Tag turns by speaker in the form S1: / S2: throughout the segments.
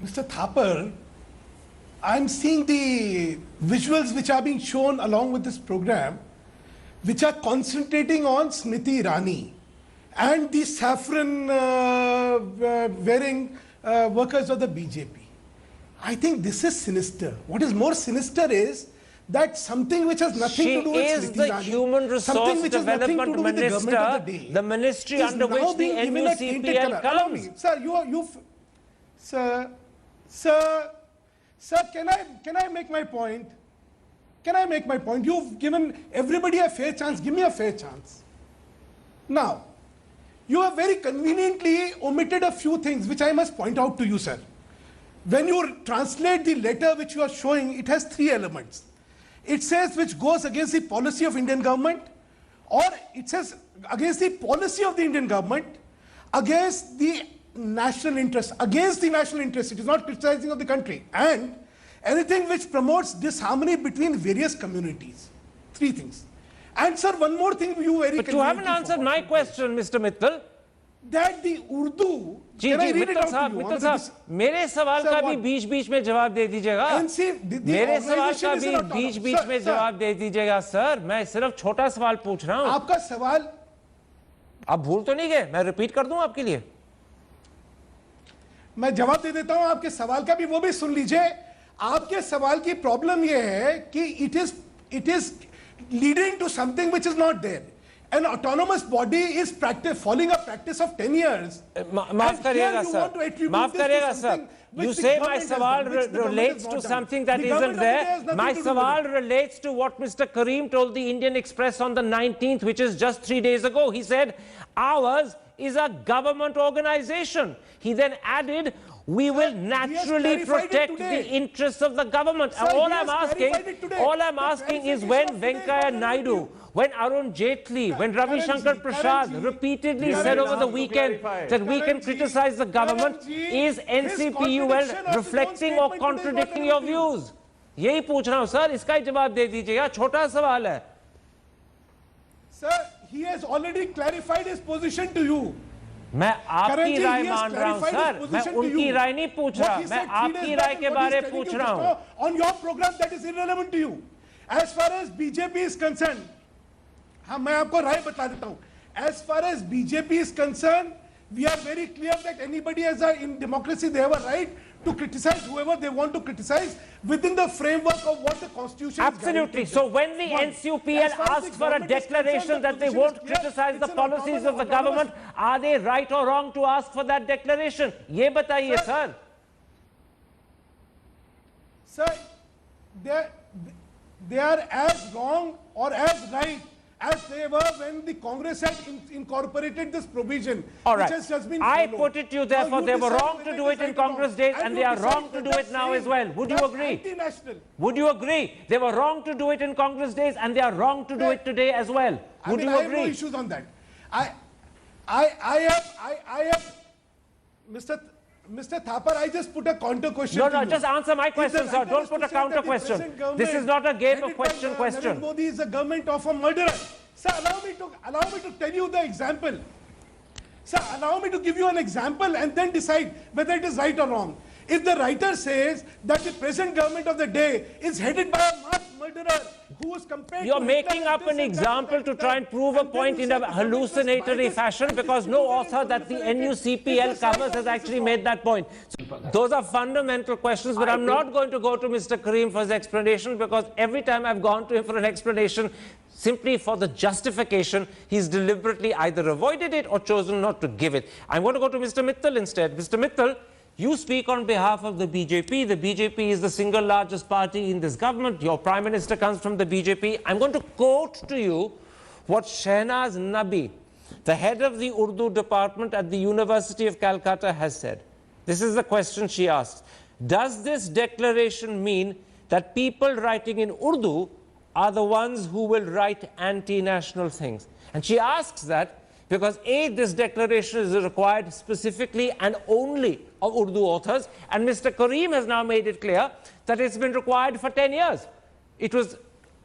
S1: Mr. Thapar, I'm seeing the visuals which are being shown along with this program, which are concentrating on Smriti Irani and the saffron wearing workers of the BJP. I think this is sinister. What is more sinister is that something which has nothing to do with Smriti Irani,
S2: she is the Human Resource Development Minister, the ministry under which the NUCPL comes.
S1: Sir, can I make my point? Can I make my point? You've given everybody a fair chance. Give me a fair chance. Now, you have very conveniently omitted a few things which I must point out to you, sir. When you translate the letter which you are showing, it has three elements. It says which goes against the policy of Indian government, or it says against the policy of the Indian government, against the national interest, against the national interest. It is not criticizing of the country, and anything which promotes disharmony between various communities. Three things. And sir, one more thing you very
S2: But you haven't answered my question, Mr. Mittal.
S1: That the Urdu,
S2: जी जी मित्तल साहब मेरे सवाल का भी बीच-बीच में जवाब दे दीजिएगा मेरे सवाल का भी बीच-बीच में जवाब दे दीजिएगा सर मैं सिर्फ छोटा सवाल पूछ रहा हूं
S1: आपका सवाल
S2: आप भूल तो नहीं गए मैं रिपीट कर दूं आपके लिए
S1: मैं जवाब दे देता हूं आपके सवाल का भी वो भी सुन लीजिए आपके सवाल की प्रॉब्लम ये है कि it is leading to something which is not there. An autonomous body is following a practice of 10 years.
S2: माफ करिएगा sir you say my sawal relates to something that isn't there. My sawal relates to what Mr. Karim told the Indian Express on the 19th, which is just 3 days ago. He said ours is a government organization. He then added we will naturally protect the interests of the government.
S1: Sir,
S2: all I'm asking is when Venkaiah Naidu, when Arun Jaitley, when Ravi Shankar Prasad repeatedly said over the weekend that we can criticize the government, is NCPUL reflecting or contradicting your views? यही पूछ रहा हूं sir इसका ही जवाब दे दीजिएगा छोटा सवाल है
S1: Sir, he has already clarified his position to you.
S2: मैं आपकी राय मान रहा हूं सर मैं उनकी राय नहीं पूछ रहा मैं आपकी राय के बारे में पूछ रहा हूं
S1: on your program that is irrelevant to you as far as BJP is concerned हाँ मैं आपको राय बता देता हूं as far as BJP is concerned we are very clear that anybody has in democracy they have a right to criticize whoever they want to criticize within the framework of what the constitution
S2: absolutely so when the NCPL asks for a declaration that they won't criticize the policies of the government are they right or wrong to ask for that declaration ye bataiye sir
S1: they are as wrong or as right as they were when the Congress had incorporated this provision.
S2: All right.
S1: Which has just been
S2: I put it to you, therefore, they were wrong to do it in Congress days and they are wrong to do it now as well. Would you agree? Would you agree? They were wrong to do it in Congress days and they are wrong to do it today as well. Would you agree?
S1: I have no issues on that. I have, Mr. Thapar, I just put a counter question.
S2: No, just answer my question, sir. Don't put a counter question. This is not a game of question.
S1: Narendra Modi is a government of a murderer. Sir, allow me to tell you the example. Sir, allow me to give you an example and then decide whether it is right or wrong. If the writer says that the present government of the day is headed by a mass murderer who is compared
S2: You're making up an example to try and prove a point in a hallucinatory fashion because no author that the NUCPL covers has actually made that point. So those are fundamental questions, but I'm not going to go to Mr. Karim for his explanation because every time I've gone to him for an explanation, simply for the justification, he's deliberately either avoided it or chosen not to give it. I'm going to go to Mr. Mittal instead. Mr. Mittal, you speak on behalf of the BJP. The BJP is the single largest party in this government. Your Prime Minister comes from the BJP. I'm going to quote to you what Shehnaz Nabi, the head of the Urdu department at the University of Calcutta, has said. This is the question she asks. Does this declaration mean that people writing in Urdu are the ones who will write anti-national things? And she asks that because A, this declaration is required specifically and only of Urdu authors, and Mr. Karim has now made it clear that it's been required for 10 years. It was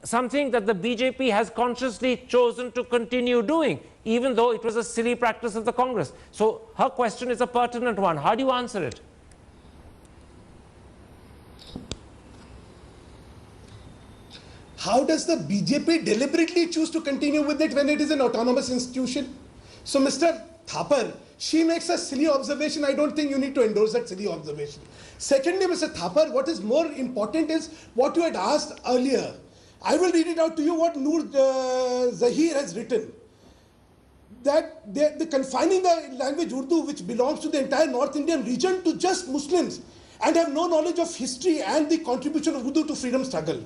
S2: something that the BJP has consciously chosen to continue doing, even though it was a silly practice of the Congress. So her question is a pertinent one. How do you answer it?
S1: how does the BJP deliberately choose to continue with it when it is an autonomous institution? So Mr. Thapar, she makes a silly observation. I don't think you need to endorse that silly observation. Secondly, Mr. Thapar, what is more important is what you had asked earlier. I will read it out to you what Noor Zahir has written. That they're confining the language Urdu, which belongs to the entire North Indian region, to just Muslims and have no knowledge of history and the contribution of Urdu to freedom struggle.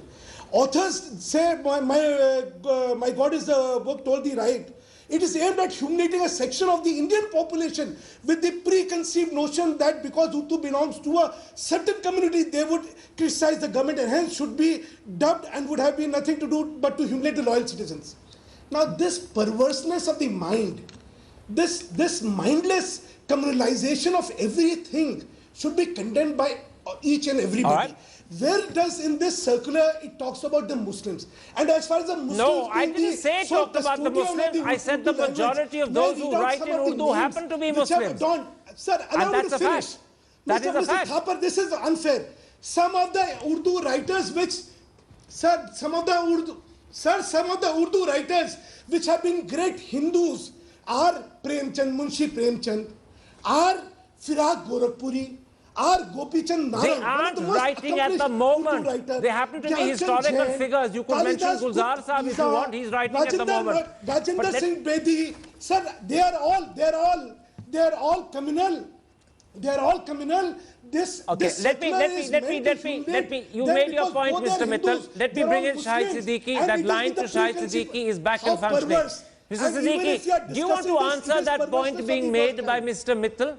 S1: Authors say, my God is the book told thee right. It is aimed at humiliating a section of the Indian population with the preconceived notion that because Urdu belongs to a certain community, they would criticize the government and hence should be dubbed and would have been nothing to do but to humiliate the loyal citizens. Now this perverseness of the mind, this mindless communalization of everything should be condemned by each and everybody.
S2: Right.
S1: Where does in this circular it talks about the Muslims? And as far as the Muslims,
S2: no, I didn't say talked about the Muslims. I said the majority of those who write in Urdu happen to be Muslims.
S1: Sir, allow me to finish.
S2: Fact. That is a fact.
S1: Thapar, this is unfair. Some of the Urdu writers which, some of the Urdu writers which have been great Hindus are Premchand, Munshi Premchand, are Firaq Gorakhpuri, are Gopichand Narang.
S2: They aren't writing at the moment. They happen to be historical figures. You could mention Gulzar Sahib if you want. He's writing at the moment.
S1: Rajendra Singh Bedi, sir, they are all communal. They are all communal.
S2: Okay, let me, you made your point, Mr. Mittal. Let me bring in Shahid Siddiqui. That line to Shahid Siddiqui is back and functioning. Mr. Siddiqui, do you want to answer that point being made by Mr. Mittal?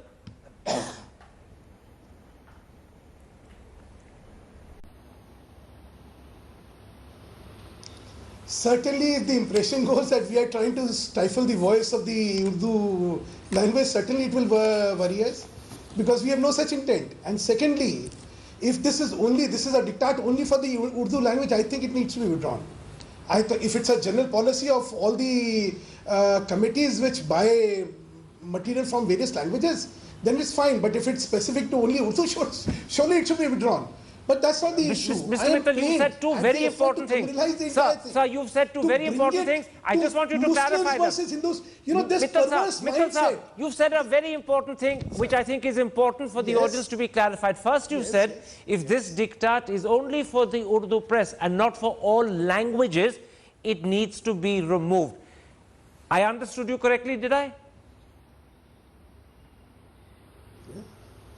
S1: Certainly, if the impression goes that we are trying to stifle the voice of the Urdu language, certainly it will worry us, because we have no such intent. And secondly, if this is a diktat only for the Urdu language, I think it needs to be withdrawn. If it's a general policy of all the committees which buy material from various languages, then it's fine. But if it's specific to only Urdu, surely it should be withdrawn. But that's not the issue.
S2: Mr. Mittal, you said two very important things. Sir, you've said two very important things. I just want you to clarify them.
S1: Hindus, you know, this perverse mindset.
S2: You've said a very important thing, which I think is important for the audience to be clarified. First, you said, if this diktat is only for the Urdu press and not for all languages, it needs to be removed. I understood you correctly, did I?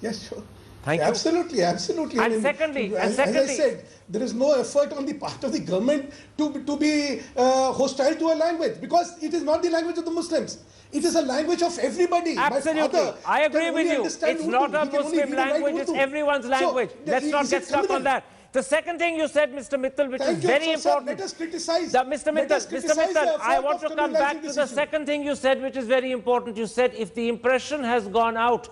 S1: Yes, sure.
S2: Thank you.
S1: Absolutely, absolutely.
S2: And secondly,
S1: as I said, there is no effort on the part of the government to be hostile to a language, because it is not the language of the Muslims. It is a language of everybody.
S2: Absolutely. I agree with you. It's not a Muslim language, it's everyone's language. Let's not get stuck on that. The second thing you said, Mr. Mittal, which is very important.
S1: Let us criticize.
S2: Mr. Mittal, I want to come back to the second thing you said, which is very important. You said if the impression has gone out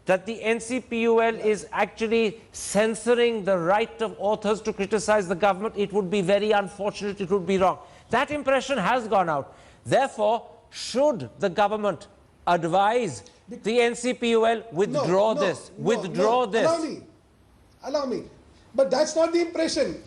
S2: that the NCPUL is actually censoring the right of authors to criticize the government, it would be very unfortunate, it would be wrong. That impression has gone out. Therefore, should the government advise the NCPUL withdraw this? Withdraw this.
S1: Allow me. But that's not the impression.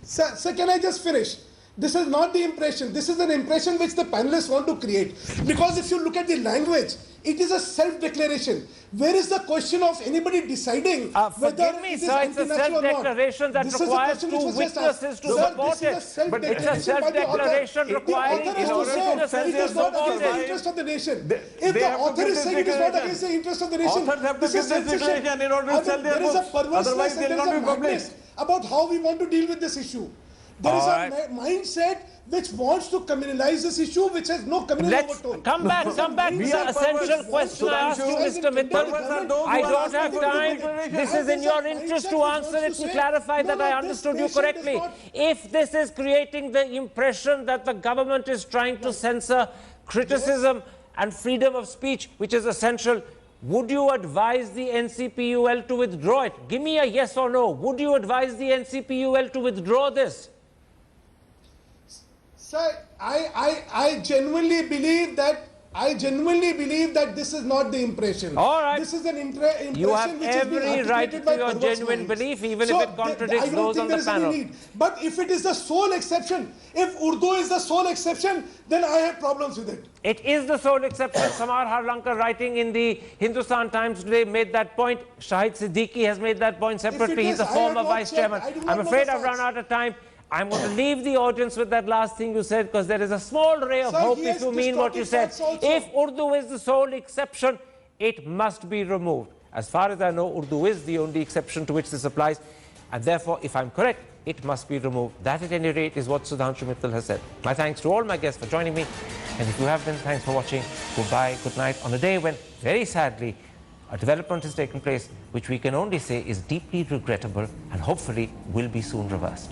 S1: Sir, can I just finish? This is not the impression. This is an impression which the panelists want to create. Because if you look at the language, it is a self-declaration. Where is the question of anybody deciding whether it is
S2: it's a self-declaration that requires two witnesses to support it. But it's a self-declaration requiring two witnesses to support it.
S1: It is not against the interest of the nation. If the author is saying it is not against the interest of the nation, this is censorship. There is a perverseness and there is a madness about how we want to deal with this issue. There is a mindset which wants to communalize this issue, which has no communal overtone.
S2: Come back to the essential question I asked you, Mr. Mittal. I don't have time. This is in your interest to answer it and clarify that I understood you correctly. If this is creating the impression that the government is trying to censor criticism and freedom of speech, which is essential, would you advise the NCPUL to withdraw it? Give me a yes or no. Would you advise the NCPUL to withdraw this?
S1: Sir, I genuinely believe that I genuinely believe that this is not the impression.
S2: All right.
S1: This is an impression
S2: You have
S1: which is being
S2: every right
S1: articulated
S2: to
S1: by
S2: your
S1: perverse
S2: genuine
S1: minds.
S2: belief, even
S1: So
S2: if it contradicts
S1: I don't
S2: those
S1: think
S2: on
S1: there
S2: the
S1: is any
S2: panel.
S1: need. But if it is the sole exception, if Urdu is the sole exception, then I have problems with it.
S2: It is the sole exception. Samar Harlankar, writing in the Hindustan Times today, made that point. Shahid Siddiqui has made that point separately. He's
S1: is,
S2: a
S1: I
S2: former
S1: have not
S2: vice
S1: checked.
S2: chairman.
S1: I do not
S2: I'm
S1: know
S2: afraid
S1: the
S2: I've run
S1: facts.
S2: out of time. I'm going to leave the audience with that last thing you said, because there is a small ray of
S1: Sir,
S2: hope
S1: he
S2: if
S1: has
S2: you mean what you said.
S1: distorted facts also.
S2: If Urdu is the sole exception, it must be removed. As far as I know, Urdu is the only exception to which this applies. And therefore, if I'm correct, it must be removed. That, at any rate, is what Sudhanshu Mittal has said. My thanks to all my guests for joining me. And if you have been, thanks for watching. Goodbye, good night, on a day when, very sadly, a development has taken place which we can only say is deeply regrettable and hopefully will be soon reversed.